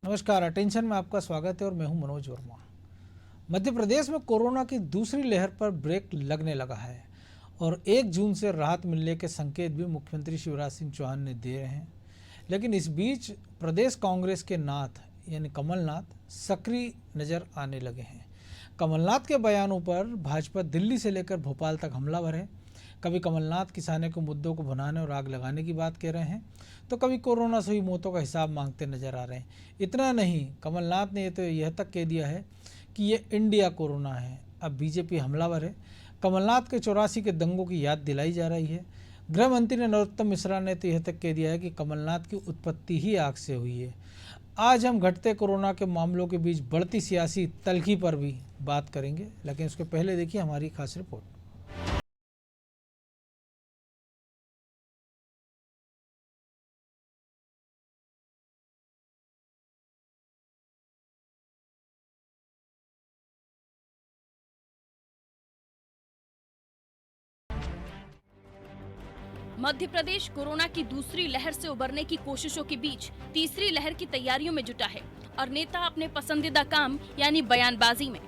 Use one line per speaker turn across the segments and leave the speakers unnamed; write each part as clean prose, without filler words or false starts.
नमस्कार, अटेंशन में आपका स्वागत है और मैं हूं मनोज वर्मा। मध्य प्रदेश में कोरोना की दूसरी लहर पर ब्रेक लगने लगा है और 1 जून से राहत मिलने के संकेत भी मुख्यमंत्री शिवराज सिंह चौहान ने दिए हैं। लेकिन इस बीच प्रदेश कांग्रेस के नाथ यानी कमलनाथ सक्रिय नजर आने लगे हैं। कमलनाथ के बयानों पर भाजपा दिल्ली से लेकर भोपाल तक हमलावर है। कभी कमलनाथ किसानों के मुद्दों को भुनाने और आग लगाने की बात कह रहे हैं, तो कभी कोरोना से हुई मौतों का हिसाब मांगते नजर आ रहे हैं। इतना नहीं, कमलनाथ ने यह तक कह दिया है कि ये इंडिया कोरोना है। अब बीजेपी हमलावर है। कमलनाथ के 84 के दंगों की याद दिलाई जा रही है। गृह मंत्री नरोत्तम मिश्रा ने तो यह तक कह दिया है कि कमलनाथ की उत्पत्ति ही आग से हुई है। आज हम घटते कोरोना के मामलों के बीच बढ़ती सियासी तल्खी पर भी बात करेंगे, लेकिन उसके पहले देखिए हमारी खास रिपोर्ट।
मध्य प्रदेश कोरोना की दूसरी लहर से उबरने की कोशिशों के बीच तीसरी लहर की तैयारियों में जुटा है और नेता अपने पसंदीदा काम यानी बयानबाजी में।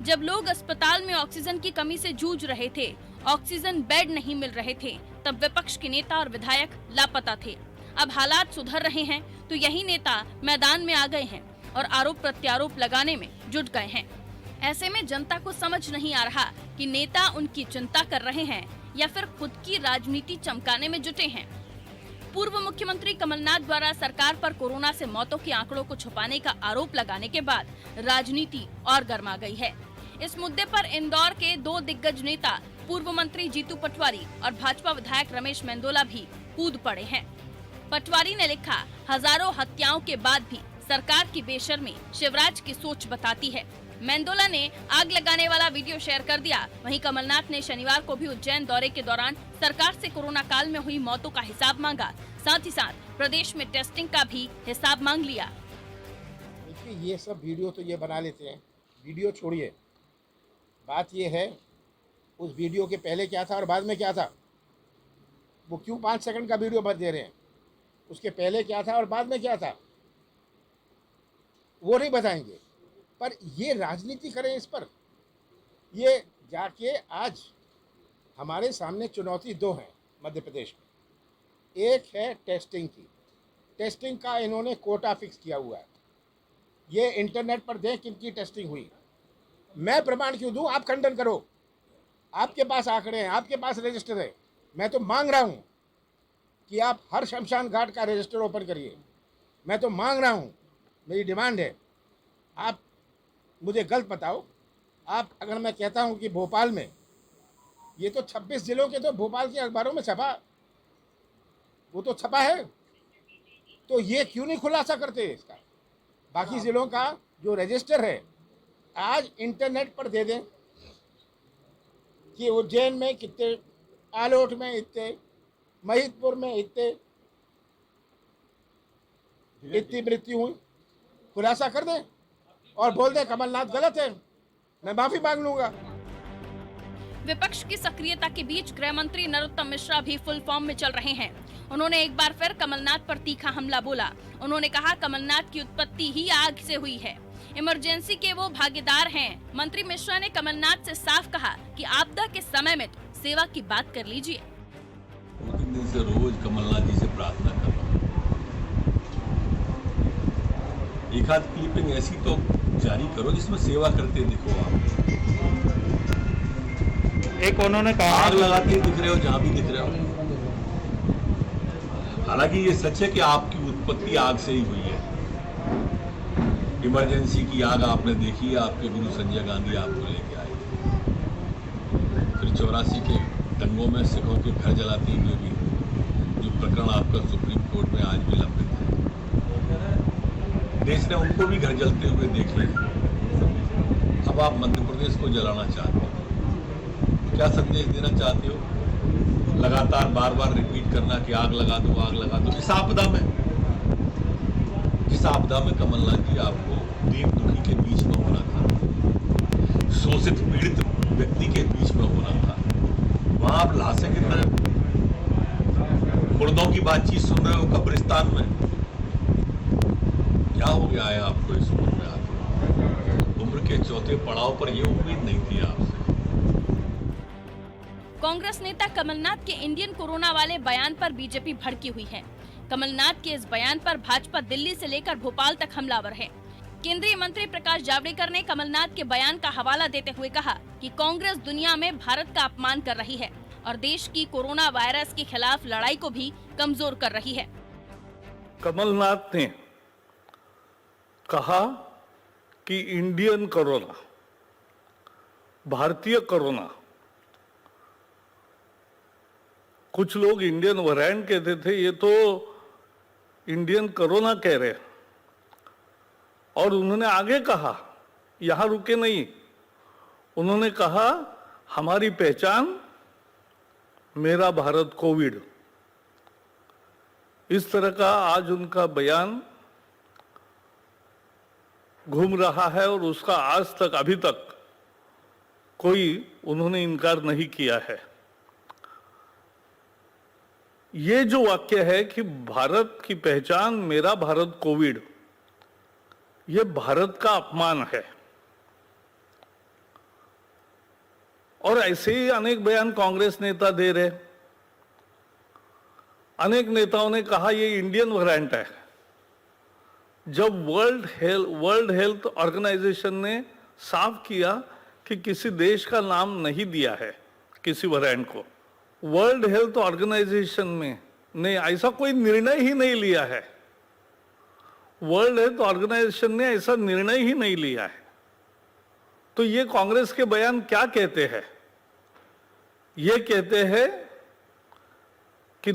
जब लोग अस्पताल में ऑक्सीजन की कमी से जूझ रहे थे, ऑक्सीजन बेड नहीं मिल रहे थे, तब विपक्ष के नेता और विधायक लापता थे। अब हालात सुधर रहे हैं तो यही नेता मैदान में आ गए हैं और आरोप प्रत्यारोप लगाने में जुट गए हैं। ऐसे में जनता को समझ नहीं आ रहा कि नेता उनकी चिंता कर रहे हैं या फिर खुद की राजनीति चमकाने में जुटे हैं। पूर्व मुख्यमंत्री कमलनाथ द्वारा सरकार पर कोरोना से मौतों के आंकड़ों को छुपाने का आरोप लगाने के बाद राजनीति और गर्मा गई है। इस मुद्दे पर इंदौर के 2 दिग्गज नेता पूर्व मंत्री जीतू पटवारी और भाजपा विधायक रमेश मेंदोला भी कूद पड़े हैं। पटवारी ने लिखा, हजारों हत्याओं के बाद भी सरकार की बेशर्मी शिवराज की सोच बताती है। मेंदोला ने आग लगाने वाला वीडियो शेयर कर दिया। वहीं कमलनाथ ने शनिवार को भी उज्जैन दौरे के दौरान सरकार से कोरोना काल में हुई मौतों का हिसाब मांगा। साथ ही साथ प्रदेश में टेस्टिंग का भी हिसाब मांग लिया।
देखिए, ये सब वीडियो तो ये बना लेते हैं, वीडियो छोड़िए। बात ये है उस वीडियो के पहले क्या था और बाद में क्या था। वो क्यों 5 सेकंड का वीडियो भर दे रहे हैं? उसके पहले क्या था और बाद में क्या था वो नहीं बताएंगे। पर ये राजनीति करें इस पर। ये जाके आज हमारे सामने चुनौती 2 हैं मध्य प्रदेश में। एक है टेस्टिंग की। टेस्टिंग का इन्होंने कोटा फिक्स किया हुआ है। ये इंटरनेट पर देख किनकी टेस्टिंग हुई। मैं प्रमाण क्यों दूं? आप खंडन करो। आपके पास आंकड़े हैं, आपके पास रजिस्टर है। मैं तो मांग रहा हूं कि आप हर शमशान घाट का रजिस्टर ओपन करिए। मैं तो मांग रहा हूं, मेरी डिमांड है। आप मुझे गलत बताओ। आप अगर मैं कहता हूं कि भोपाल में, ये तो 26 जिलों के तो भोपाल के अखबारों में छपा, वो तो छपा है, तो ये क्यों नहीं खुलासा करते इसका? बाकी जिलों का जो रजिस्टर है आज इंटरनेट पर दे दें कि उज्जैन में कितने, आलोट में इतने, महिदपुर में इतनी मृत्यु हुई, खुलासा कर दें और बोल दे कमलनाथ गलत है, मैं माफी मांग लूंगा।
विपक्ष की सक्रियता के बीच गृह मंत्री नरोत्तम मिश्रा भी फुल फॉर्म में चल रहे हैं। उन्होंने एक बार फिर कमलनाथ पर तीखा हमला बोला। उन्होंने कहा, कमलनाथ की उत्पत्ति ही आग से हुई है, इमरजेंसी के वो भागीदार हैं। मंत्री मिश्रा ने कमलनाथ से साफ कहा कि आपदा के समय में तो सेवा की बात कर लीजिए।
2-3 दिन से रोज कमलनाथ जी से प्रार्थना कर रहा हूँ, एक आध क्लिपिंग ऐसी तो जारी करो जिसमें सेवा करते दिखो आप।
एक उन्होंने कहा,
आग लगाते दिख रहे हो जहां भी दिख रहे हो। हालांकि ये सच है कि आपकी उत्पत्ति आग से ही हुई है। इमरजेंसी की आग आपने देखी है, आपके गुरु संजय गांधी आपको लेके आए। फिर 84 के दंगों में सिखों के घर जलाते हुए भी जो प्रकरण आपका सुप्रीम कोर्ट में आज भी लंबित है, देश ने उनको भी घर जलते हुए देखे। अब आप मध्य प्रदेश को जलाना चाहते हो, क्या संदेश देना चाहते हो? लगातार बार बार रिपीट करना कि आग लगा दो, आग लगा दो। इस आपदा में कमलनाथ जी आपको दीन दुखी के बीच में होना था, शोषित पीड़ित व्यक्ति के बीच में होना था। वहां आप लाशें की तरह मुर्दों की बातचीत सुन रहे हो कब्रिस्तान में। क्या हो गया है आपको इस उम्र में आके? उम्र के चौथे पड़ाव पर ये उम्मीद नहीं थी आपसे।
कांग्रेस नेता कमलनाथ के इंडियन कोरोना वाले बयान पर बीजेपी भड़की हुई है। कमलनाथ के इस बयान पर भाजपा दिल्ली से लेकर भोपाल तक हमलावर है। केंद्रीय मंत्री प्रकाश जावड़ेकर ने कमलनाथ के बयान का हवाला देते हुए कहा कि कांग्रेस दुनिया में भारत का अपमान कर रही है और देश की कोरोना वायरस के खिलाफ लड़ाई को भी कमजोर कर रही है।
कमलनाथ ने कहा कि इंडियन कोरोना, भारतीय कोरोना, कुछ लोग इंडियन वेरिएंट कहते थे, ये तो इंडियन कोरोना कह रहे हैं। और उन्होंने आगे कहा, यहां रुके नहीं, उन्होंने कहा हमारी पहचान मेरा भारत कोविड। इस तरह का आज उनका बयान घूम रहा है और उसका आज तक, अभी तक कोई उन्होंने इनकार नहीं किया है। ये जो वाक्य है कि भारत की पहचान मेरा भारत कोविड, ये भारत का अपमान है। और ऐसे ही अनेक बयान कांग्रेस नेता दे रहे। अनेक नेताओं ने कहा ये इंडियन वेरिएंट है, जब वर्ल्ड हेल्थ ऑर्गेनाइजेशन ने साफ किया कि किसी देश का नाम नहीं दिया है किसी वेरिएंट को। वर्ल्ड हेल्थ ऑर्गेनाइजेशन ने ऐसा कोई निर्णय ही नहीं लिया है। वर्ल्ड हेल्थ ऑर्गेनाइजेशन ने ऐसा निर्णय ही नहीं लिया है। तो ये कांग्रेस के बयान क्या कहते हैं? ये कहते हैं कि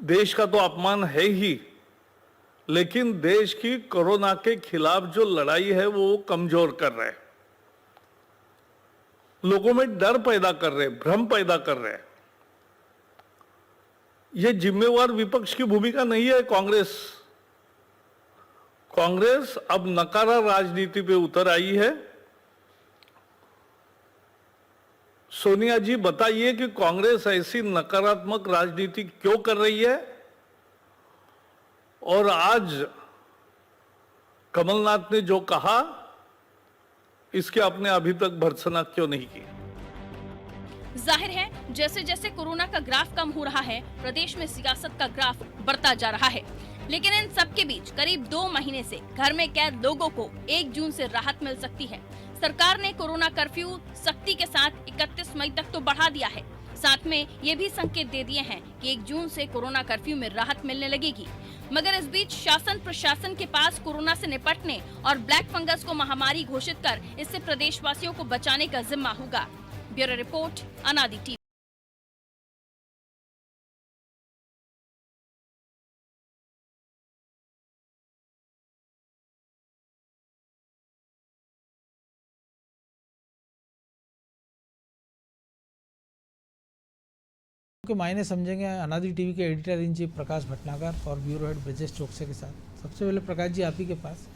देश का तो अपमान है ही, लेकिन देश की कोरोना के खिलाफ जो लड़ाई है वो कमजोर कर रहे हैं, लोगों में डर पैदा कर रहे हैं, भ्रम पैदा कर रहे हैं। ये जिम्मेवार विपक्ष की भूमिका नहीं है कांग्रेस। कांग्रेस अब नकारा राजनीति पे उतर आई है। सोनिया जी बताइए कि कांग्रेस ऐसी नकारात्मक राजनीति क्यों कर रही है और आज कमलनाथ ने जो कहा इसके आपने अभी तक भर्त्सना क्यों नहीं की?
जाहिर है जैसे जैसे कोरोना का ग्राफ कम हो रहा है, प्रदेश में सियासत का ग्राफ बढ़ता जा रहा है। लेकिन इन सब के बीच करीब 2 महीने से घर में कैद लोगों को 1 जून से राहत मिल सकती है। सरकार ने कोरोना कर्फ्यू सख्ती के साथ 31 मई तक तो बढ़ा दिया है। साथ में ये भी संकेत दे दिए हैं कि 1 जून से कोरोना कर्फ्यू में राहत मिलने लगेगी। मगर इस बीच शासन प्रशासन के पास कोरोना से निपटने और ब्लैक फंगस को महामारी घोषित कर इससे प्रदेशवासियों को बचाने का जिम्मा होगा। ब्यूरो रिपोर्ट, अनादि टीवी।
के मायने समझेंगे अनादि टीवी के एडिटर इन चीफ प्रकाश भटनागर और ब्यूरो हेड ब्रजेश चौकसे के साथ। सबसे पहले प्रकाश जी, आप ही के पास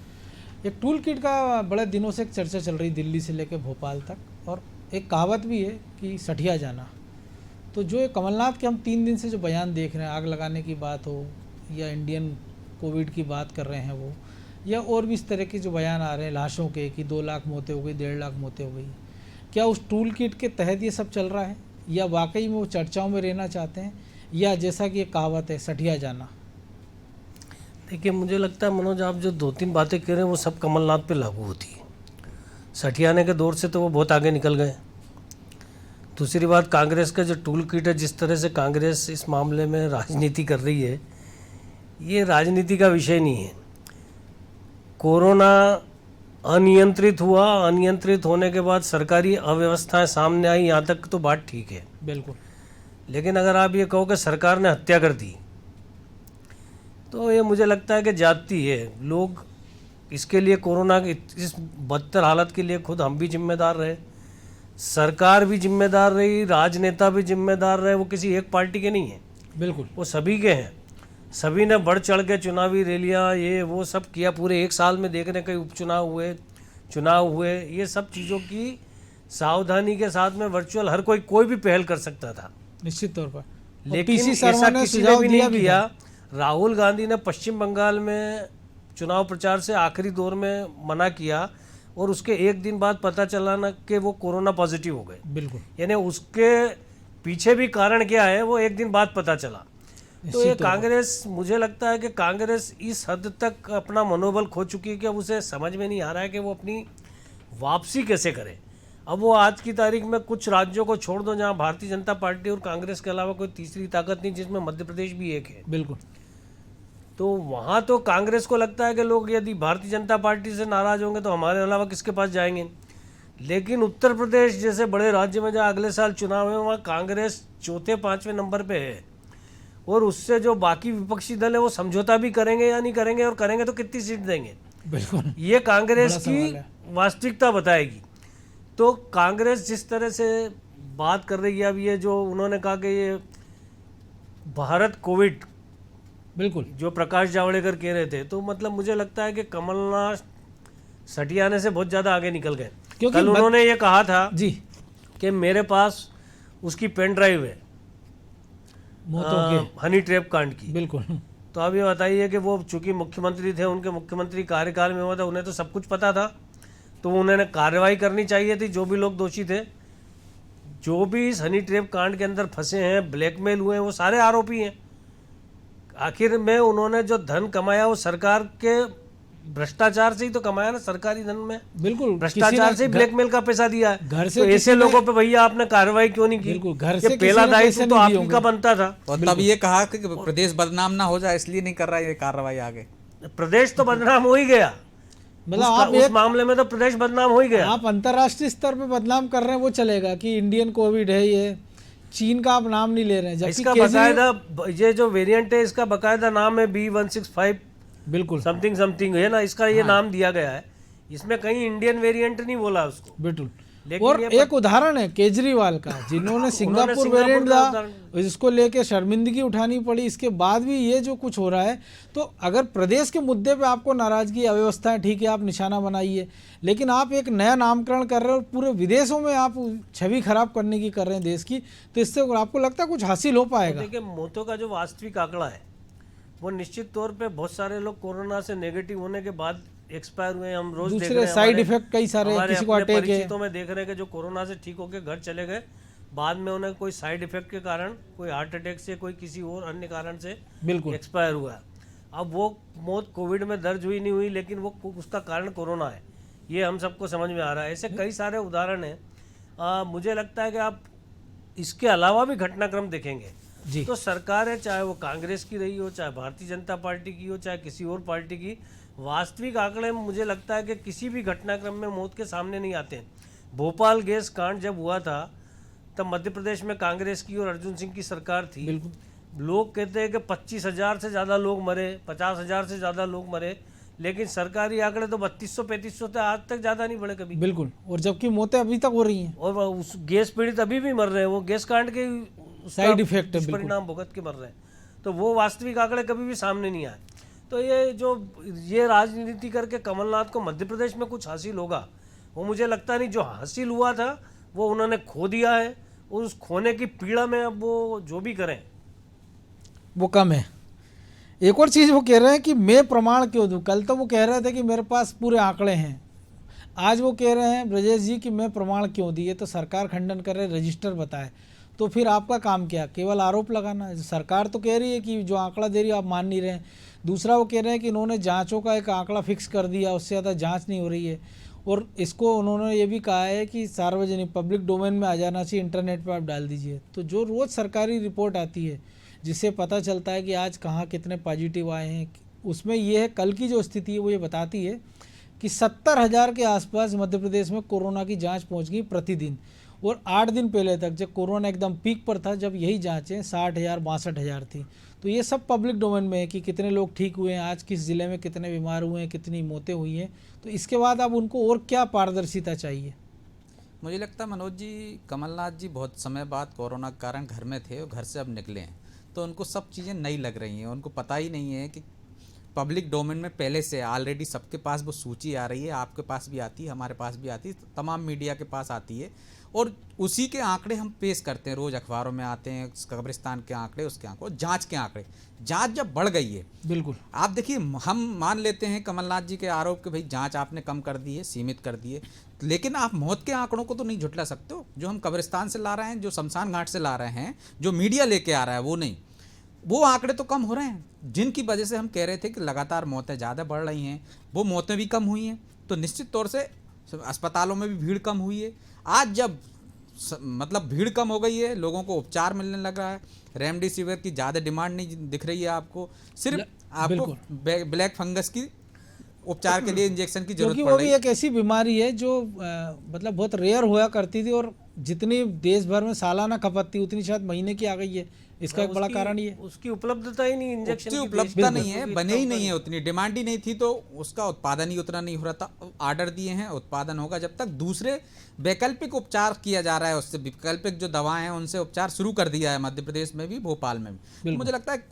एक टूल किट का बड़े दिनों से एक चर्चा चल रही, दिल्ली से लेकर भोपाल तक, और एक कहावत भी है कि सठिया जाना। तो जो कमलनाथ के हम 3 दिन से जो बयान देख रहे हैं, आग लगाने की बात हो या इंडियन कोविड की बात कर रहे हैं वो, या और भी इस तरह के जो बयान आ रहे हैं लाशों के कि 2 लाख मौतें हो गई, 1.5 लाख मौतें हो गई, क्या उस टूल किट के तहत ये सब चल रहा है या वाकई में वो चर्चाओं में रहना चाहते हैं, या जैसा कि एक कहावत है सठिया जाना?
देखिए, मुझे लगता है मनोज, आप जो 2-3 बातें कह रहे हैं वो सब कमलनाथ पे लागू होती है। सठियाने के दौर से तो वो बहुत आगे निकल गए। दूसरी बात, कांग्रेस का जो टूल किट है, जिस तरह से कांग्रेस इस मामले में राजनीति कर रही है, ये राजनीति का विषय नहीं है। कोरोना अनियंत्रित हुआ, अनियंत्रित होने के बाद सरकारी अव्यवस्थाएं सामने आई, यहाँ तक तो बात ठीक है,
बिल्कुल।
लेकिन अगर आप ये कहो कि सरकार ने हत्या कर दी, तो ये मुझे लगता है कि ज्यादती है। लोग इसके लिए, कोरोना की इस बदतर हालत के लिए खुद हम भी जिम्मेदार रहे, सरकार भी जिम्मेदार रही, राजनेता भी जिम्मेदार रहे। वो किसी एक पार्टी के नहीं है,
बिल्कुल
वो सभी के हैं। सभी ने बढ़ चढ़ के चुनावी रैलियाँ ये वो सब किया। पूरे 1 साल में देखने कई उपचुनाव हुए, चुनाव हुए, ये सब चीज़ों की सावधानी के साथ में वर्चुअल हर कोई भी पहल कर सकता था,
निश्चित तौर पर।
लेकिन ऐसा किसी ने भी नहीं किया। राहुल गांधी ने पश्चिम बंगाल में चुनाव प्रचार से आखिरी दौर में मना किया और उसके एक दिन बाद पता चला ना कि वो कोरोना पॉजिटिव हो गए।
बिल्कुल।
यानी उसके पीछे भी कारण क्या है वो एक दिन बाद पता चला। तो ये कांग्रेस, मुझे लगता है कि कांग्रेस इस हद तक अपना मनोबल खो चुकी है कि अब उसे समझ में नहीं आ रहा है कि वो अपनी वापसी कैसे करे। अब वो आज की तारीख में कुछ राज्यों को छोड़ दो जहाँ भारतीय जनता पार्टी और कांग्रेस के अलावा कोई तीसरी ताकत नहीं, जिसमें मध्य प्रदेश भी एक है।
बिल्कुल।
तो वहाँ तो कांग्रेस को लगता है कि लोग यदि भारतीय जनता पार्टी से नाराज होंगे तो हमारे अलावा किसके पास जाएंगे। लेकिन उत्तर प्रदेश जैसे बड़े राज्य में जहाँ अगले साल चुनाव है वहाँ कांग्रेस चौथे पाँचवें नंबर पे है और उससे जो बाकी विपक्षी दल है वो समझौता भी करेंगे या नहीं करेंगे, और करेंगे तो कितनी सीट देंगे।
बिल्कुल,
ये कांग्रेस
बड़ा सवाल है।
की वास्तविकता बताएगी। तो कांग्रेस जिस तरह से बात कर रही है, अब ये जो उन्होंने कहा कि ये भारत कोविड,
बिल्कुल,
जो प्रकाश जावड़ेकर कह रहे थे, तो मतलब मुझे लगता है कि कमलनाथ सटियाने से बहुत ज़्यादा आगे निकल गए।
क्योंकि
कल उन्होंने ये कहा था
जी
कि मेरे पास उसकी पेन ड्राइव है
मौतों के।
हनी ट्रैप कांड की।
बिल्कुल।
तो अब ये बताइए कि वो चूंकि मुख्यमंत्री थे, उनके मुख्यमंत्री कार्यकाल में हुआ था, उन्हें तो सब कुछ पता था, तो उन्होंने कार्रवाई करनी चाहिए थी। जो भी लोग दोषी थे, जो भी इस हनी ट्रैप कांड के अंदर फंसे हैं, ब्लैकमेल हुए हैं, वो सारे आरोपी हैं। आखिर में उन्होंने जो धन कमाया वो सरकार के भ्रष्टाचार से ही तो कमाया ना, सरकारी धन में
बिल्कुल,
भ्रष्टाचार से ब्लैकमेल का पैसा दिया है।
घर से
तो ऐसे
किसी ने-
लोगों पे भैया आपने कार्रवाई क्यों नहीं की?
बिल्कुल, घर
ये
से किसी
पहला
ने
दायित्व
पैसे
तो
नहीं
आप
दिए
ही का
होंगे।
बनता था।
और तब ये कहा कि प्रदेश बदनाम ना हो जाए इसलिए नहीं कर रहा है ये कार्रवाई आगे।
प्रदेश तो बदनाम हो ही गया,
मतलब आप
उस मामले में तो प्रदेश बदनाम हो ही गया।
आप अंतर्राष्ट्रीय स्तर पे बदनाम कर रहे हैं, वो चलेगा कि इंडियन कोविड है, ये चीन का आप नाम नहीं ले रहे हैं, जबकि
इसका बकायदा ये जो वेरिएंट है इसका बकायदा नाम है B165
बिल्कुल
समथिंग है ना, इसका ये नाम दिया गया है। इसमें कहीं इंडियन वेरिएंट नहीं बोला उसको।
बिल्कुल।
लेकिन
और
ये
एक उदाहरण है केजरीवाल का, जिन्होंने सिंगापुर
सिंगापुर
वेरिएंट
का
था,
उदाहरण-
इसको लेके शर्मिंदगी उठानी पड़ी। इसके बाद भी ये जो कुछ हो रहा है, तो अगर प्रदेश के मुद्दे पे आपको नाराजगी, अव्यवस्था, ठीक है, आप निशाना बनाइए, लेकिन आप एक नया नामकरण कर रहे हो और पूरे विदेशों में आप छवि खराब करने की कर रहे हैं देश की, तो इससे आपको लगता है कुछ हासिल हो पाएगा?
देखिए, मौतों का जो वास्तविक आंकड़ा है वो निश्चित तौर पे बहुत सारे लोग कोरोना से नेगेटिव होने के बाद एक्सपायर हुए हैं। हम रोज देख
दूसरे
रहे हैं,
साइड
हमारे-
इफेक्ट कई सारे,
हमारे
किसी को
अपने
अटैक है।
परिचितों में देख रहे हैं कि जो कोरोना से ठीक होकर घर चले गए, बाद में उन्हें कोई साइड इफेक्ट के कारण, कोई हार्ट अटैक से, कोई किसी और अन्य कारण से
बिल्कुल।
एक्सपायर हुआ है। अब वो मौत कोविड में दर्ज हुई नहीं हुई, लेकिन वो उसका कारण कोरोना है, ये हम सबको समझ में आ रहा है। ऐसे कई सारे उदाहरण हैं। मुझे लगता है कि आप इसके अलावा भी घटनाक्रम देखेंगे
जी।
तो सरकार है, चाहे वो कांग्रेस की रही हो, चाहे भारतीय जनता पार्टी की हो, चाहे किसी और पार्टी की, वास्तविक आंकड़े मुझे लगता है कि किसी भी घटनाक्रम में मौत के सामने नहीं आते हैं। भोपाल गैस कांड जब हुआ था तब मध्य प्रदेश में कांग्रेस की और अर्जुन सिंह की सरकार थी।
बिल्कुल।
लोग कहते हैं कि 25,000 से ज़्यादा लोग मरे, 50,000 से ज़्यादा लोग मरे, लेकिन सरकारी आंकड़े तो 3200-3500 थे, आज तक ज़्यादा नहीं बढ़े कभी।
बिल्कुल। और जबकि मौतें अभी तक हो रही हैं।
और उस गैस पीड़ित अभी भी मर रहे हैं, वो गैस कांड के
साइड इफेक्ट है,
परिणाम भुगत के मर रहे हैं। तो वो वास्तविक आंकड़े कभी भी सामने नहीं आए। तो ये राजनीति करके कमलनाथ को मध्य प्रदेश में कुछ हासिल होगा, वो मुझे लगता नहीं। जो हासिल हुआ था वो उन्होंने खो दिया है, और उस खोने की पीड़ा में अब वो जो भी करें
वो कम है। एक और चीज़ वो कह रहे हैं कि मैं प्रमाण क्यों दूं। कल तो वो कह रहे थे कि मेरे पास पूरे आंकड़े हैं, आज वो कह रहे हैं ब्रजेश जी कि मैं प्रमाण क्यों दी। ये तो सरकार खंडन कर रहे, रजिस्टर बताए, तो फिर आपका काम क्या, केवल आरोप लगाना? सरकार तो कह रही है कि जो आंकड़ा दे रही है आप मान नहीं रहे हैं। दूसरा वो कह रहे हैं कि इन्होंने जांचों का एक आंकड़ा फिक्स कर दिया, उससे ज़्यादा जांच नहीं हो रही है। और इसको उन्होंने ये भी कहा है कि सार्वजनिक पब्लिक डोमेन में आ जाना चाहिए, इंटरनेट पर आप डाल दीजिए। तो जो रोज़ सरकारी रिपोर्ट आती है जिससे पता चलता है कि आज कहाँ कितने पॉजिटिव आए हैं, उसमें ये है, कल की जो स्थिति है वो ये बताती है कि 70,000 के आसपास मध्य प्रदेश में कोरोना की जांच पहुंच गई प्रतिदिन। और 8 दिन पहले तक जब कोरोना एकदम पीक पर था, जब यही जांचें 60,000 62,000 थी। तो ये सब पब्लिक डोमेन में है कि कितने लोग ठीक हुए हैं, आज किस ज़िले में कितने बीमार हुए हैं, कितनी मौतें हुई हैं। तो इसके बाद अब उनको और क्या पारदर्शिता चाहिए?
मुझे लगता है मनोज जी, कमलनाथ जी बहुत समय बाद कोरोना के कारण घर में थे और घर से अब निकले हैं, तो उनको सब चीज़ें नई लग रही हैं। उनको पता ही नहीं है कि पब्लिक डोमेन में पहले से ऑलरेडी सबके पास वो सूची आ रही है, आपके पास भी आती है, हमारे पास भी आती है, तमाम मीडिया के पास आती है और उसी के आंकड़े हम पेश करते हैं, रोज अखबारों में आते हैं, कब्रिस्तान के आंकड़े, उसके आंकड़े, जांच के आंकड़े। जांच जब बढ़ गई है,
बिल्कुल,
आप देखिए, हम मान लेते हैं कमलनाथ जी के आरोप के भाई जांच आपने कम कर दी है, सीमित कर दी है, लेकिन आप मौत के आंकड़ों को तो नहीं झुठला सकते हो। जो हम कब्रिस्तान से ला रहे हैं, जो शमशान घाट से ला रहे हैं, जो मीडिया लेके आ रहा है, वो नहीं, वो आंकड़े तो कम हो रहे हैं, जिनकी वजह से हम कह रहे थे कि लगातार मौतें ज़्यादा बढ़ रही हैं, वो मौतें भी कम हुई हैं। तो निश्चित तौर से अस्पतालों में भी भीड़ कम हुई है। आज जब मतलब भीड़ कम हो गई है, लोगों को उपचार मिलने लग रहा है, रेमडेसिविर की ज़्यादा डिमांड नहीं दिख रही है आपको, सिर्फ आपको ब्लैक फंगस की उपचार के लिए इंजेक्शन की जरूरत
क्योंकि
पड़
वो
रही
भी
है।
एक ऐसी बीमारी है जो मतलब बहुत रेयर हुआ करती थी और जितनी देश भर में सालाना खपत थी उतनी शायद महीने की आ गई है। इसका एक बड़ा कारण ये
उसकी उपलब्धता ही नहीं, इंजेक्शन
उसकी
की
उपलब्धता नहीं है, बने ही नहीं है, उतनी डिमांड ही नहीं थी, तो उसका उत्पादन ही उतना नहीं हो रहा था। ऑर्डर दिए हैं, उत्पादन होगा, जब तक दूसरे वैकल्पिक उपचार किया जा रहा है, उससे वैकल्पिक जो दवाएं हैं उनसे उपचार शुरू कर दिया है मध्य प्रदेश में भी, भोपाल में भी। मुझे लगता है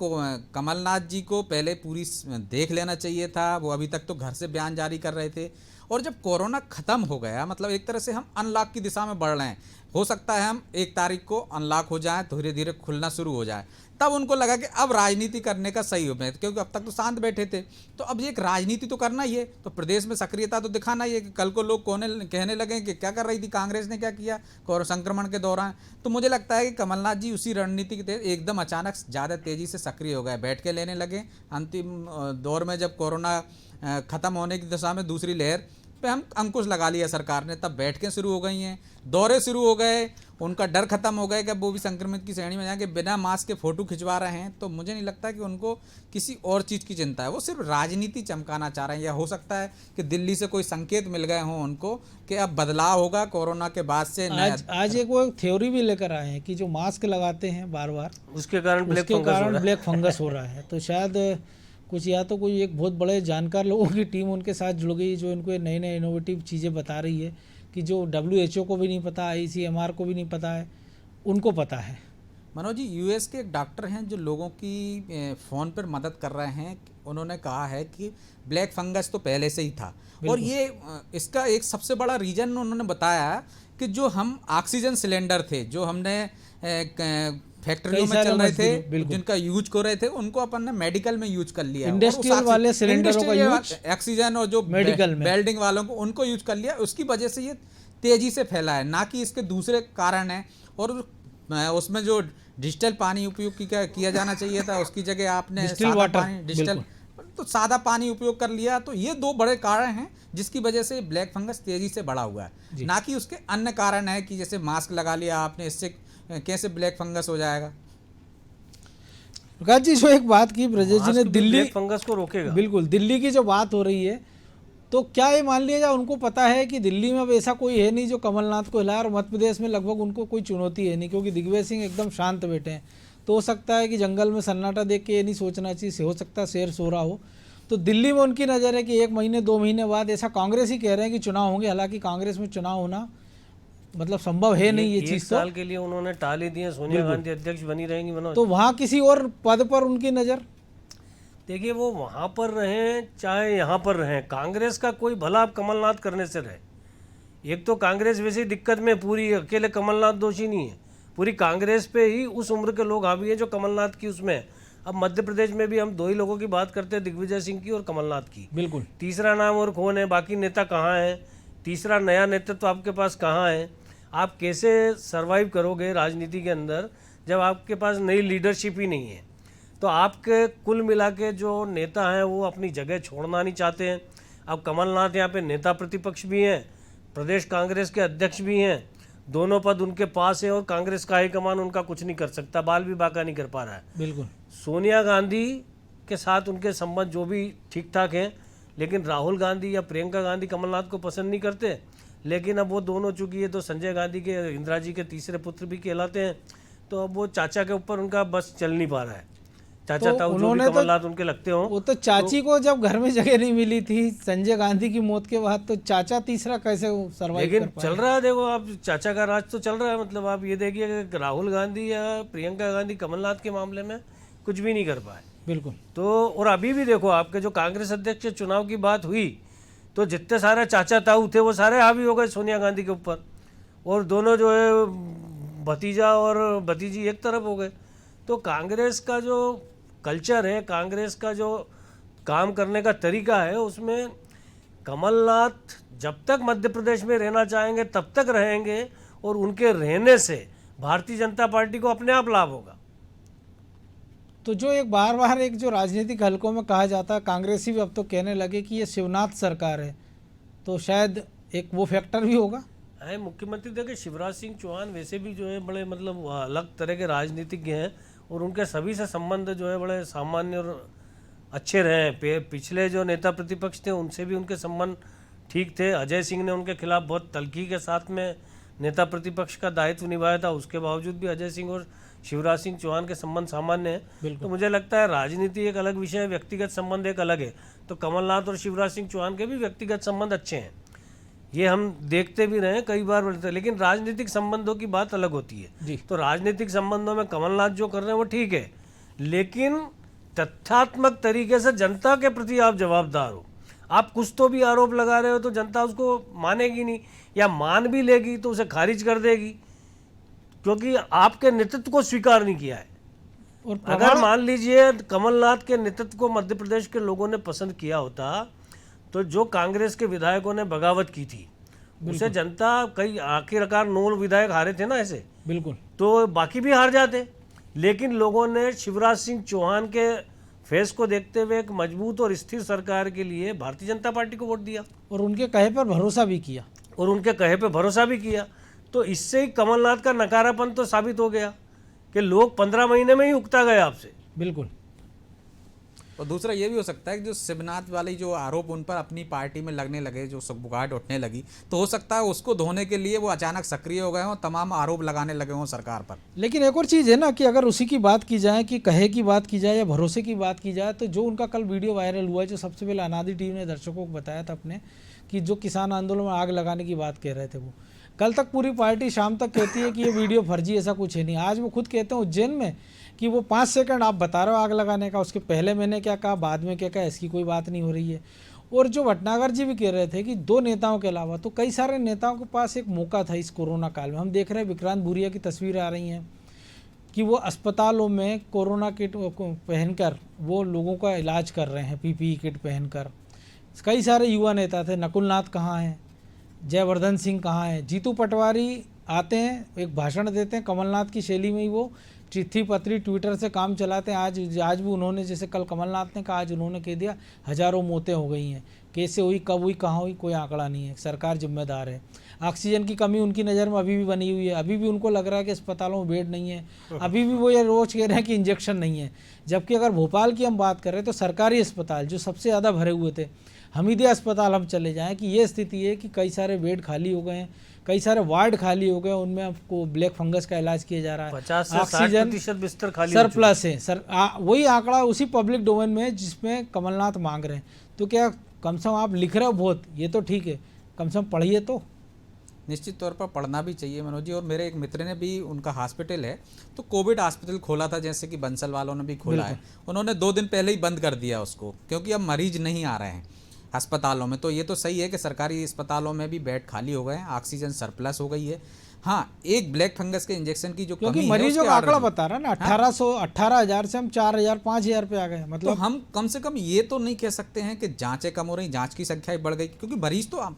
कमलनाथ जी को पहले पूरी देख लेना चाहिए था, वो अभी तक तो घर से बयान जारी कर रहे थे, और जब कोरोना खत्म हो गया, मतलब एक तरह से हम अनलॉक की दिशा में बढ़ रहे हैं, हो सकता है हम 1 तारीख को अनलॉक हो जाए, धीरे धीरे खुलना शुरू हो जाए, तब उनको लगा कि अब राजनीति करने का सही उम्मीद, क्योंकि अब तक तो शांत बैठे थे, तो अब ये एक राजनीति तो करना ही है, तो प्रदेश में सक्रियता तो दिखाना ही है कि कल को लोग कहने लगे कि क्या कर रही थी कांग्रेस ने, क्या किया कोरोना संक्रमण के दौरान। तो मुझे लगता है कि कमलनाथ जी उसी रणनीति के तहत एकदम अचानक ज़्यादा तेज़ी से सक्रिय हो गए, बैठ के लेने लगे। अंतिम दौर में जब कोरोना खत्म होने की दिशा में दूसरी लहर पे हम अंकुश लगा लिया सरकार ने, तब बैठकें शुरू हो गई हैं, दौरे शुरू हो गए, उनका डर खत्म हो गया कि अब वो भी संक्रमित की श्रेणी में जाके बिना मास्क के फोटो खिंचवा रहे हैं। तो मुझे नहीं लगता कि उनको किसी और चीज़ की चिंता है, वो सिर्फ राजनीति चमकाना चाह रहे हैं, या हो सकता है कि दिल्ली से कोई संकेत मिल गए हों उनको कि अब बदलाव होगा कोरोना के बाद से।
आज एक वो थ्योरी भी लेकर आए हैं कि जो मास्क लगाते हैं बार बार,
उसके कारण
ब्लैक फंगस हो रहा है। तो शायद कुछ या तो कोई एक बहुत बड़े जानकार लोगों की टीम उनके साथ जुड़ गई जो इनको नई नई इनोवेटिव चीज़ें बता रही है कि जो WHO को भी नहीं पता, ICMR को भी नहीं पता है, उनको पता है।
मनोज जी, यूएस के एक डॉक्टर हैं जो लोगों की फ़ोन पर मदद कर रहे हैं, उन्होंने कहा है कि ब्लैक फंगस तो पहले से ही था, और ये इसका एक सबसे बड़ा रीज़न उन्होंने बताया कि जो हम ऑक्सीजन सिलेंडर थे जो हमने फैक्ट्रियों में चल रहे थे, जिनका यूज कर रहे थे, उनको अपन ने मेडिकल में यूज कर लिया,
इंडस्ट्रियल वाले सिलेंडरों का यूज
ऑक्सीजन, और जो मेडिकल में वेल्डिंग वालों को उनको यूज कर लिया, उसकी वजह से ये तेजी से फैला है, ना कि इसके दूसरे कारण है। और उसमें जो डिजिटल पानी उपयोग किया जाना चाहिए था, उसकी जगह आपने तो सादा पानी उपयोग कर लिया। तो ये 2 बड़े कारण हैं जिसकी वजह से ब्लैक फंगस तेजी से बढ़ा हुआ है, ना कि उसके अन्य कारण है कि जैसे मास्क लगा लिया आपने, इससे कैसे ब्लैक फंगस हो जाएगा।
प्रकाश जी, जो एक बात की ब्रजेश जी ने, दिल्ली
फंगस को रोकेगा,
बिल्कुल दिल्ली की जो बात हो रही है, तो क्या ये मान लिया जाए उनको पता है कि दिल्ली में अब ऐसा कोई है नहीं जो कमलनाथ को हिलाए, और मध्य प्रदेश में लगभग उनको कोई चुनौती है नहीं, क्योंकि दिग्विजय सिंह एकदम शांत बैठे हैं। तो हो सकता है कि जंगल में सन्नाटा देख के ये नहीं सोचना चाहिए, हो सकता है शेर सो रहा हो। तो दिल्ली में उनकी नज़र है कि 1 महीने 2 महीने बाद, ऐसा कांग्रेस ही कह रहे हैं कि चुनाव होंगे, हालांकि कांग्रेस में चुनाव होना मतलब संभव है नहीं ये चीज़।
साल के लिए उन्होंने टाल ही दिए, सोनिया गांधी अध्यक्ष बनी रहेंगी मनोज।
तो वहाँ किसी और पद पर उनकी नज़र,
देखिए वो वहाँ पर रहें चाहे यहाँ पर रहें, कांग्रेस का कोई भला आप कमलनाथ करने से रहे। एक तो कांग्रेस वैसे ही दिक्कत में, पूरी अकेले कमलनाथ दोषी नहीं है, पूरी कांग्रेस पे ही उस उम्र के लोग हावी हैं जो कमलनाथ की उसमें। अब मध्य प्रदेश में भी हम 2 ही लोगों की बात करते हैं, दिग्विजय सिंह की और कमलनाथ की।
बिल्कुल,
तीसरा नाम और कौन है, बाकी नेता कहाँ हैं, तीसरा नया नेतृत्व आपके पास कहाँ है। आप कैसे सरवाइव करोगे राजनीति के अंदर जब आपके पास नई लीडरशिप ही नहीं है। तो आपके कुल मिला के जो नेता हैं वो अपनी जगह छोड़ना नहीं चाहते हैं। अब कमलनाथ यहाँ पे नेता प्रतिपक्ष भी हैं, प्रदेश कांग्रेस के अध्यक्ष भी हैं, दोनों पद उनके पास है, और कांग्रेस का हाईकमान उनका कुछ नहीं कर सकता, बाल भी बाका नहीं कर पा रहा है।
बिल्कुल,
सोनिया गांधी के साथ उनके संबंध जो भी ठीक ठाक हैं, लेकिन राहुल गांधी या प्रियंका गांधी कमलनाथ को पसंद नहीं करते। लेकिन अब वो दोनों, चूंकि ये तो संजय गांधी के, इंदिरा जी के तीसरे पुत्र भी कहलाते हैं, तो अब वो चाचा के ऊपर उनका बस चल नहीं पा रहा है। चाचा
तो
ताऊ जो भी कमलनाथ उनके लगते हो,
वो तो चाची को जब घर में जगह नहीं मिली थी संजय गांधी की मौत के बाद, तो चाचा तीसरा कैसे सर्वाइव कर पाए?
चल रहा है, देखो आप, चाचा का राज तो चल रहा है। मतलब आप ये देखिए कि राहुल गांधी या प्रियंका गांधी कमलनाथ के मामले में कुछ भी नहीं कर पाए।
बिल्कुल।
तो और अभी भी देखो, आपके जो कांग्रेस अध्यक्ष के चुनाव की बात हुई तो जितने सारे चाचा ताऊ थे वो सारे हावी हो गए सोनिया गांधी के ऊपर, और दोनों जो है भतीजा और भतीजी एक तरफ हो गए। तो कांग्रेस का जो कल्चर है, कांग्रेस का जो काम करने का तरीका है, उसमें कमलनाथ जब तक मध्य प्रदेश में रहना चाहेंगे तब तक रहेंगे, और उनके रहने से भारतीय जनता पार्टी को अपने आप लाभ होगा।
तो जो एक बार बार एक जो राजनीतिक हलकों में कहा जाता है, कांग्रेसी भी अब तो कहने लगे कि ये शिवनाथ सरकार है, तो शायद एक वो फैक्टर भी होगा।
है मुख्यमंत्री देखिए, शिवराज सिंह चौहान वैसे भी जो है बड़े मतलब अलग तरह के राजनीतिज्ञ हैं, और उनके सभी से संबंध जो है बड़े सामान्य और अच्छे रहे हैं। पिछले जो नेता प्रतिपक्ष थे उनसे भी उनके संबंध ठीक थे। अजय सिंह ने उनके खिलाफ बहुत तल्खी के साथ में नेता प्रतिपक्ष का दायित्व निभाया था, उसके बावजूद भी अजय सिंह और शिवराज सिंह चौहान के संबंध सामान्य हैं। तो मुझे लगता है राजनीति एक अलग विषय है, व्यक्तिगत संबंध एक अलग है। तो कमलनाथ और शिवराज सिंह चौहान के भी व्यक्तिगत संबंध अच्छे हैं, ये हम देखते भी रहे कई बार बोलते हैं, लेकिन राजनीतिक संबंधों की बात अलग होती है। तो राजनीतिक संबंधों में कमलनाथ जो कर रहे हैं वो ठीक है, लेकिन तथ्यात्मक तरीके से जनता के प्रति आप जवाबदार हो। आप कुछ तो भी आरोप लगा रहे हो तो जनता उसको मानेगी नहीं, या मान भी लेगी तो उसे खारिज कर देगी, क्योंकि आपके नेतृत्व को स्वीकार नहीं किया है।
और
अगर मान लीजिए कमलनाथ के नेतृत्व को मध्य प्रदेश के लोगों ने पसंद किया होता तो जो कांग्रेस के विधायकों ने बगावत की थी उसे जनता, कई आखिरकार 9 विधायक हारे थे ना ऐसे,
बिल्कुल,
तो बाकी भी हार जाते। लेकिन लोगों ने शिवराज सिंह चौहान के फेस को देखते हुए एक मजबूत और स्थिर सरकार के लिए भारतीय जनता पार्टी को वोट दिया,
और उनके कहे पर भरोसा भी किया।
तो इससे ही कमलनाथ का नकारापन तो साबित हो गया कि लोग 15 महीने में ही उकता गए आपसे।
बिल्कुल।
और दूसरा ये भी हो सकता है कि जो शिवनाथ वाली जो आरोप उन पर अपनी पार्टी में लगने लगे, जो सगबुगाहट उठने लगी, तो हो सकता है उसको धोने के लिए वो अचानक सक्रिय हो गए हों, तमाम आरोप लगाने लगे हों सरकार पर।
लेकिन एक और चीज़ है ना कि अगर उसी की बात की जाए, कि कहे की बात की जाए या भरोसे की बात की जाए, तो जो उनका कल वीडियो वायरल हुआ है, जो सबसे पहले अनादि टीवी ने दर्शकों को बताया था अपने, कि जो किसान आंदोलन में आग लगाने की बात कह रहे थे, वो कल तक पूरी पार्टी शाम तक कहती है कि ये वीडियो फर्जी, ऐसा कुछ है नहीं। आज वो खुद कहते हैं उज्जैन में कि वो 5 सेकंड आप बता रहे हो आग लगाने का, उसके पहले मैंने क्या कहा, बाद में क्या कहा, इसकी कोई बात नहीं हो रही है। और जो भटनागर जी भी कह रहे थे कि 2 नेताओं के अलावा तो कई सारे नेताओं के पास एक मौका था इस कोरोना काल में। हम देख रहे हैं विक्रांत भूरिया की तस्वीरें आ रही हैं कि वो अस्पतालों में कोरोना किट पहनकर वो लोगों का इलाज कर रहे हैं, PPE किट पहनकर। कई सारे युवा नेता थे, नकुलनाथ कहाँ हैं, जयवर्धन सिंह कहाँ हैं, जीतू पटवारी आते हैं, एक भाषण देते हैं कमलनाथ की शैली में ही, वो चिट्ठी पत्री ट्विटर से काम चलाते हैं। आज भी उन्होंने, जैसे कल कमलनाथ ने कहा, आज उन्होंने कह दिया हज़ारों मौतें हो गई हैं, कैसे हुई, कब हुई, कहाँ हुई, कोई आंकड़ा नहीं है, सरकार जिम्मेदार है। ऑक्सीजन की कमी उनकी नज़र में अभी भी बनी हुई है, अभी भी उनको लग रहा है कि अस्पतालों में बेड नहीं है, अभी भी वो ये रोज़ कह रहे हैं कि इंजेक्शन नहीं है। जबकि अगर भोपाल की हम बात करें तो सरकारी अस्पताल जो सबसे ज़्यादा भरे हुए थे, हमीदिया अस्पताल हम चले जाएं, कि ये स्थिति है कि कई सारे बेड खाली हो गए हैं, कई सारे वार्ड खाली हो गए, उनमें आपको ब्लैक फंगस का इलाज किया जा रहा है,
50 से 60% बिस्तर खाली
सरप्लस है। वही आंकड़ा उसी पब्लिक डोमेन में है जिसमें कमलनाथ मांग रहे हैं। तो क्या कम से कम आप लिख रहे हो बहुत, ये तो ठीक है, कम से कम पढ़िए तो।
निश्चित तौर पर पढ़ना भी चाहिए मनोज जी। और मेरे एक मित्र ने भी, उनका हॉस्पिटल है, तो कोविड हॉस्पिटल खोला था, जैसे कि बंसल वालों ने भी खोला है। उन्होंने 2 दिन पहले ही बंद कर दिया उसको, क्योंकि अब मरीज नहीं आ रहे हैं अस्पतालों में। तो ये तो सही है कि सरकारी अस्पतालों में भी बेड खाली हो गए हैं, ऑक्सीजन सरप्लस हो गई है। हाँ, एक ब्लैक फंगस के इंजेक्शन की जो
क्योंकि
कमी है,
मरीजों
उसके
का आंकड़ा
ऑर्डर
बता रहा है ना, 18,000 से हम 4,000 5,000 पे आ गए।
तो
मतलब
हम कम से कम ये तो नहीं कह सकते हैं कि जांचें कम हो रही, जांच की संख्या ही बढ़ गई, क्योंकि मरीज तो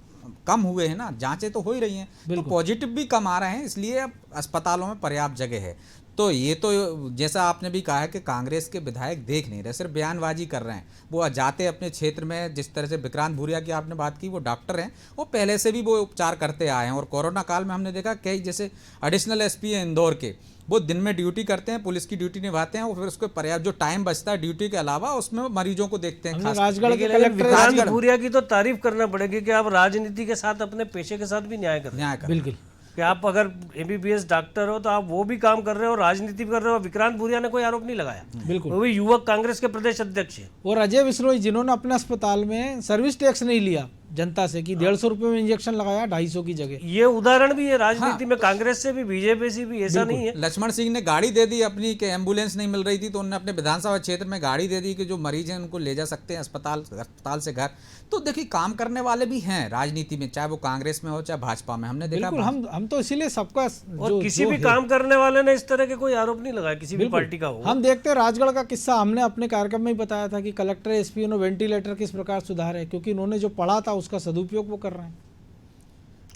कम हुए हैं ना, जांचें तो हो ही रही हैं, तो पॉजिटिव भी कम आ रहे हैं, इसलिए अब अस्पतालों में पर्याप्त जगह है। तो ये तो जैसा आपने भी कहा है कि कांग्रेस के विधायक देख नहीं रहे, सिर्फ बयानबाजी कर रहे हैं। वो जाते अपने क्षेत्र में, जिस तरह से विक्रांत भूरिया की आपने बात की, वो डॉक्टर हैं, वो पहले से भी वो उपचार करते आए हैं। और कोरोना काल में हमने देखा कई, जैसे एडिशनल SP है इंदौर के, वो दिन में ड्यूटी करते हैं, पुलिस की ड्यूटी निभाते हैं, और फिर उसको पर्याप्त जो टाइम बचता है ड्यूटी के अलावा उसमें मरीजों को देखते हैं।
राजगढ़ के
विक्रांत भूरिया की तो तारीफ करना पड़ेगी कि आप राजनीति के साथ अपने पेशे के साथ भी न्याय कर रहे हैं।
बिल्कुल,
कि आप अगर MBBS डॉक्टर हो तो आप वो भी काम कर रहे हो, राजनीति भी कर रहे हो। विक्रांत भूरिया ने कोई आरोप नहीं लगाया,
बिल्कुल,
वो भी युवक कांग्रेस के प्रदेश अध्यक्ष है।
और अजय विश्नोई जिन्होंने अपने अस्पताल में सर्विस टैक्स नहीं लिया, जनता से कि 150 रुपये में इंजेक्शन लगाया 250 की जगह।
ये उदाहरण भी है राजनीति में, कांग्रेस से भी बीजेपी से भी, ऐसा नहीं है।
लक्ष्मण सिंह ने गाड़ी दे दी अपनी कि एम्बुलेंस नहीं मिल रही थी तो उन्होंने अपने विधानसभा क्षेत्र में गाड़ी दे दी कि जो मरीज हैं उनको ले जा सकते हैं अस्पताल से घर। तो देखिए काम करने वाले भी हैं राजनीति में, चाहे वो कांग्रेस में हो चाहे भाजपा में। हमने देखा
बिल्कुल, हम तो इसीलिए सबका
और किसी भी काम करने वाले ने इस तरह के कोई आरोप नहीं लगाया किसी भी पार्टी का हो।
हम देखते हैं राजगढ़ का किस्सा, हमने अपने कार्यक्रम में ही बताया था कि कलेक्टर एसपी ने वेंटिलेटर किस प्रकार सुधार है, क्योंकि इन्होंने जो पढ़ा था उसका सदुपयोग वो कर रहे हैं।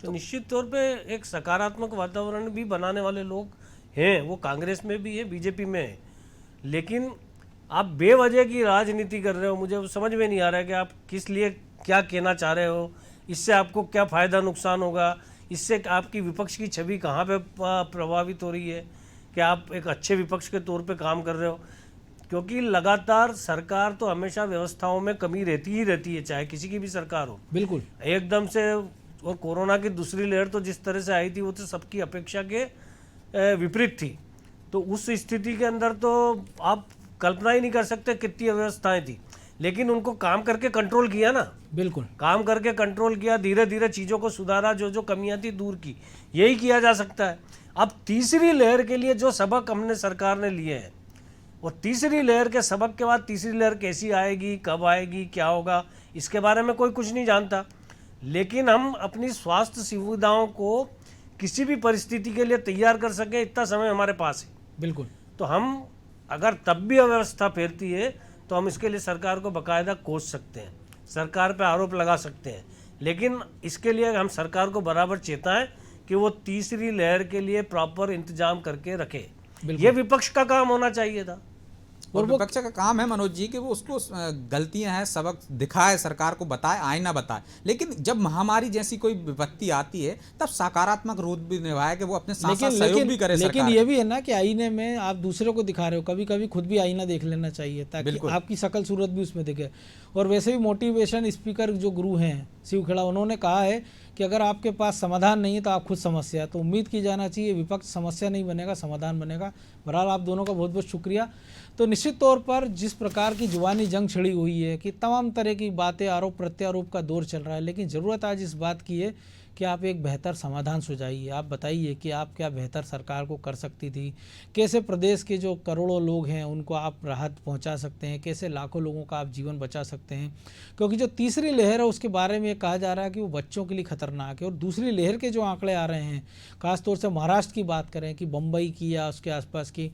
तो निश्चित तौर पे एक सकारात्मक वातावरण भी बनाने वाले लोग हैं, वो कांग्रेस में भी है, बीजेपी में है। लेकिन आप बेवजह की राजनीति कर रहे हो, मुझे समझ में नहीं आ रहा है कि आप किस लिए क्या कहना चाह रहे हो, इससे आपको क्या फ़ायदा नुकसान होगा, इससे आपकी विपक्ष की छवि कहाँ पे प्रभावित हो रही है, कि आप एक अच्छे विपक्ष के तौर पे काम कर रहे हो। क्योंकि लगातार सरकार तो हमेशा व्यवस्थाओं में कमी रहती ही रहती है, चाहे किसी की भी सरकार हो।
बिल्कुल
एकदम से, और कोरोना की दूसरी लहर तो जिस तरह से आई थी वो तो सबकी अपेक्षा के विपरीत थी। तो उस स्थिति के अंदर तो आप कल्पना ही नहीं कर सकते कितनी अव्यवस्थाएं थी, लेकिन उनको काम करके कंट्रोल किया ना।
बिल्कुल
काम करके कंट्रोल किया, धीरे धीरे चीज़ों को सुधारा, जो जो कमियां थी दूर की। यही किया जा सकता है। अब तीसरी लहर के लिए जो सबक हमने सरकार ने लिए हैं, और तीसरी लहर के सबक के बाद तीसरी लहर कैसी आएगी, कब आएगी, क्या होगा, इसके बारे में कोई कुछ नहीं जानता। लेकिन हम अपनी स्वास्थ्य सुविधाओं को किसी भी परिस्थिति के लिए तैयार कर सकें, इतना समय हमारे पास है।
बिल्कुल।
तो हम अगर तब भी अव्यवस्था फैलती है तो हम इसके लिए सरकार को बाकायदा कोस सकते हैं, सरकार पे आरोप लगा सकते हैं, लेकिन इसके लिए हम सरकार को बराबर चेताएं कि वो तीसरी लहर के लिए प्रॉपर इंतजाम करके रखे। ये विपक्ष का काम होना चाहिए था।
और विपक्ष का काम है मनोज जी कि वो उसको गलतियां हैं, सबक दिखाए, सरकार को बताए, आईना बताए। लेकिन जब महामारी जैसी कोई विपत्ति आती है तब सकारात्मक रोल भी निभाए कि वो अपने साथ साथ सहयोग भी करे।
लेकिन ये भी है ना कि आईने में आप दूसरे को दिखा रहे हो, कभी कभी खुद भी आईना देख लेना चाहिए ताकि आपकी शकल सूरत भी उसमें दिखे। और वैसे भी मोटिवेशन स्पीकर जो गुरु हैं शिव खेड़ा, उन्होंने कहा है कि अगर आपके पास समाधान नहीं है तो आप खुद समस्या। तो उम्मीद की जाना चाहिए विपक्ष समस्या नहीं बनेगा, समाधान बनेगा। बहरहाल आप दोनों का बहुत बहुत शुक्रिया। तो निश्चित तौर पर जिस प्रकार की जुबानी जंग छिड़ी हुई है कि तमाम तरह की बातें, आरोप प्रत्यारोप का दौर चल रहा है, लेकिन ज़रूरत आज इस बात की है कि आप एक बेहतर समाधान सुझाइए। आप बताइए कि आप क्या बेहतर सरकार को कर सकती थी, कैसे प्रदेश के जो करोड़ों लोग हैं उनको आप राहत पहुंचा सकते हैं, कैसे लाखों लोगों का आप जीवन बचा सकते हैं। क्योंकि जो तीसरी लहर है उसके बारे में कहा जा रहा है कि वो बच्चों के लिए खतरनाक है। और दूसरी लहर के जो आंकड़े आ रहे हैं, खासतौर से महाराष्ट्र की बात करें कि बम्बई की या उसके आसपास की,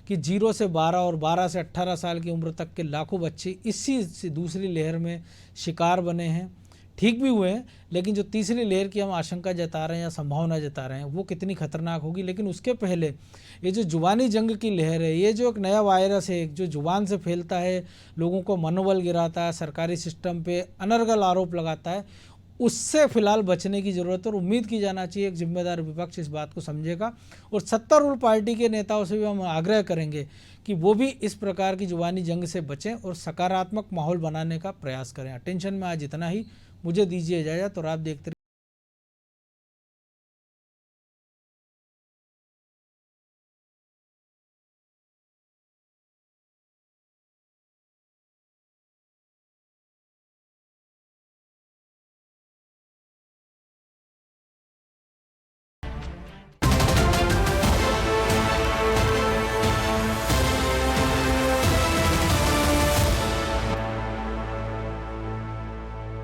कि 0 से 12 और 12 से 18 साल की उम्र तक के लाखों बच्चे इसी दूसरी लहर में शिकार बने हैं। ठीक भी हुए हैं, लेकिन जो तीसरी लहर की हम आशंका जता रहे हैं या संभावना जता रहे हैं वो कितनी खतरनाक होगी। लेकिन उसके पहले ये जो जुबानी जंग की लहर है, ये जो एक नया वायरस है जो जुबान से फैलता है, लोगों को मनोबल गिराता है, सरकारी सिस्टम पे अनर्गल आरोप लगाता है, उससे फिलहाल बचने की ज़रूरत है। और उम्मीद की जाना चाहिए एक जिम्मेदार विपक्ष इस बात को समझेगा। और सत्तारूढ़ पार्टी के नेताओं से भी हम आग्रह करेंगे कि वो भी इस प्रकार की जुबानी जंग से बचें और सकारात्मक माहौल बनाने का प्रयास करें। अटेंशन में आज इतना ही, मुझे दीजिए इजाज़त और आप देखते रहिए